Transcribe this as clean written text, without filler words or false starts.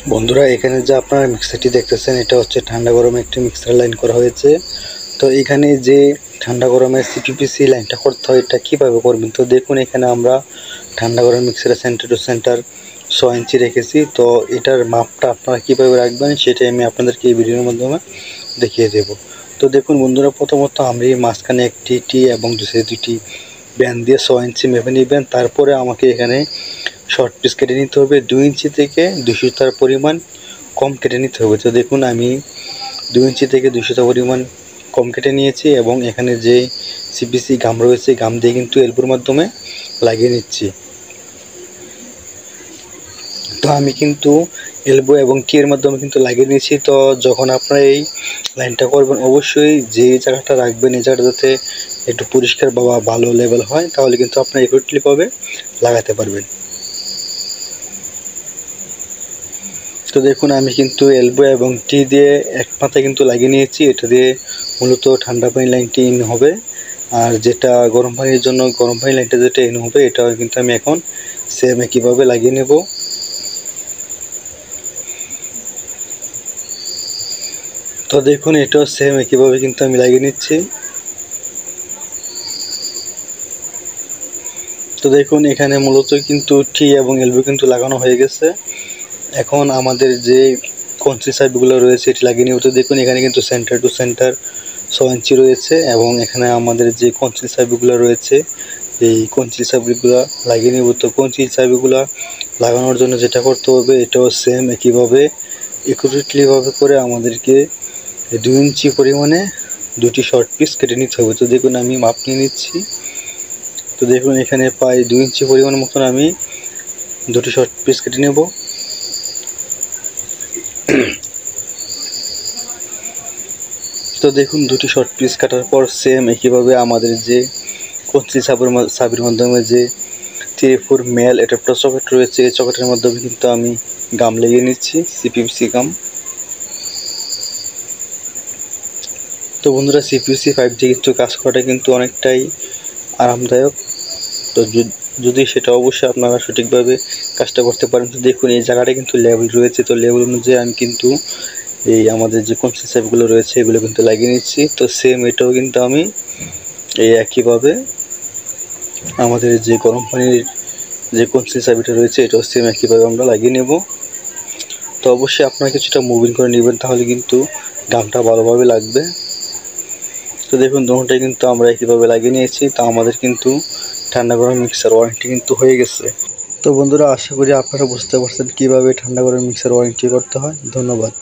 বন্ধুরা, এখানে যে আপনারা মিক্সারটি দেখতেছেন এটা হচ্ছে ঠান্ডা গরমে একটি মিক্সার লাইন করা হয়েছে। তো এখানে যে ঠান্ডা গরমে সিপিপিসি লাইনটা করতে হয় এটা কীভাবে করবেন, তো দেখুন এখানে আমরা ঠান্ডা গরম মিক্সারের সেন্টার টু সেন্টার 6 ইঞ্চি রেখেছি। তো এটার মাপটা আপনারা কীভাবে রাখবেন সেটাই আমি আপনাদেরকে এই ভিডিওর মাধ্যমে দেখিয়ে দেব। তো দেখুন বন্ধুরা, প্রথমত আমি মাঝখানে একটি টি এবং দুটি ব্যান দিয়ে 6 ইঞ্চি মেপে নেবেন। তারপরে আমাকে এখানে শর্ট পিস কেটে নিতে হবে 2 ইঞ্চি থেকে 200 পরিমাণ কম কেটে নিতে হবে। তো দেখুন আমি 2 ইঞ্চি থেকে 200 পরিমাণ কম কেটে নিয়েছি এবং এখানে যে সিপিসি গাম রয়েছে গাম দিয়ে কিন্তু এলবোর মাধ্যমে লাগিয়ে নিচ্ছি। তো আমি কিন্তু এলবো এবং টি এর মাধ্যমে কিন্তু লাগিয়ে নিয়েছি। তো যখন আপনারা এই লাইনটা করবেন অবশ্যই যে জায়গাটা রাখবেন এই জায়গাটা যাতে একটু পরিষ্কার বা ভালো লেভেল হয়, তাহলে কিন্তু আপনারা একুরেটলিভাবে লাগাতে পারবেন। তো দেখুন আমি কিন্তু এলবো এবং টি দিয়ে এক মাথায় কিন্তু লাগিয়ে নিয়েছি। এটা দিয়ে মূলত ঠান্ডা পানি লাইনটি ইন হবে, আর যেটা গরম পানির জন্য গরম পানি লাইনটা যেটা ইন হবে এটাও কিন্তু আমি এখন সেম একইভাবে লাগিয়ে নেব। তো দেখুন এটাও সেম একইভাবে কিন্তু আমি লাগিয়ে নিচ্ছি। তো দেখুন এখানে মূলত কিন্তু টি এবং এলবো কিন্তু লাগানো হয়ে গেছে। এখন আমাদের যে কনসি সাইডগুলো রয়েছে এটি লাগিয়ে নিব। তো দেখুন এখানে কিন্তু সেন্টার টু সেন্টার 6 ইঞ্চি রয়েছে এবং এখানে আমাদের যে কনসি সাইডগুলো রয়েছে এই কনসি সাইডগুলো লাগিয়ে নিব। তো কনসি সাইডগুলো লাগানোর জন্য যেটা করতে হবে এটাও সেম একইভাবে একুরেটলিভাবে করে আমাদেরকে 2 ইঞ্চি পরিমাণে দুটি শর্ট পিস কেটে নিতে হবে। তো দেখুন আমি মাপ নিয়ে নিচ্ছি। তো দেখুন এখানে প্রায় 2 ইঞ্চি পরিমাণ মতন আমি দুটি শর্ট পিস কেটে নেব। তো দেখুন দুটি শর্ট পিস কাটার পর সেম একইভাবে আমাদের যে কনসি সাবির মাধ্যমে যে 3/4 মেল অ্যাডাপ্টার সকেট রয়েছে এই সকেটের মাধ্যমে কিন্তু আমি গাম লাগিয়ে নিচ্ছি, সিপিভিসি গাম। তো বন্ধুরা, সিপিভিসি পাইপ দিয়ে কিন্তু কাজ করাটা কিন্তু অনেকটাই আরামদায়ক। তো যদি সেটা অবশ্যই আপনারা সঠিকভাবে কাজটা করতে পারেন। তো দেখুন এই জায়গাটা কিন্তু লেভেল রয়েছে, তো লেভেল অনুযায়ী আমি কিন্তু এই আমাদের যে কনসি সাইডগুলো রয়েছে এগুলো কিন্তু লাগিয়ে নিচ্ছি। তো সেম এটাও কিন্তু আমি এই একইভাবে আমাদের যে গরম পানির যে কনসি সাইডটা রয়েছে এটাও সেম একইভাবে আমরা লাগিয়ে নেব। তো অবশ্যই আপনারা কিছুটা মুভিং করে নেবেন, তাহলে কিন্তু গামটা ভালোভাবে লাগবে। তো দেখুন দোনোটাই কিন্তু আমরা একইভাবে লাগিয়ে নিয়েছি। তো আমাদের কিন্তু ঠান্ডা গরম মিক্সার ওয়ারেন্টি কিন্তু হয়ে গেছে। তো বন্ধুরা, আশা করি আপনারা বুঝতে পারছেন কীভাবে ঠান্ডা গরম মিক্সার ওয়ারেন্টি করতে হয়। ধন্যবাদ।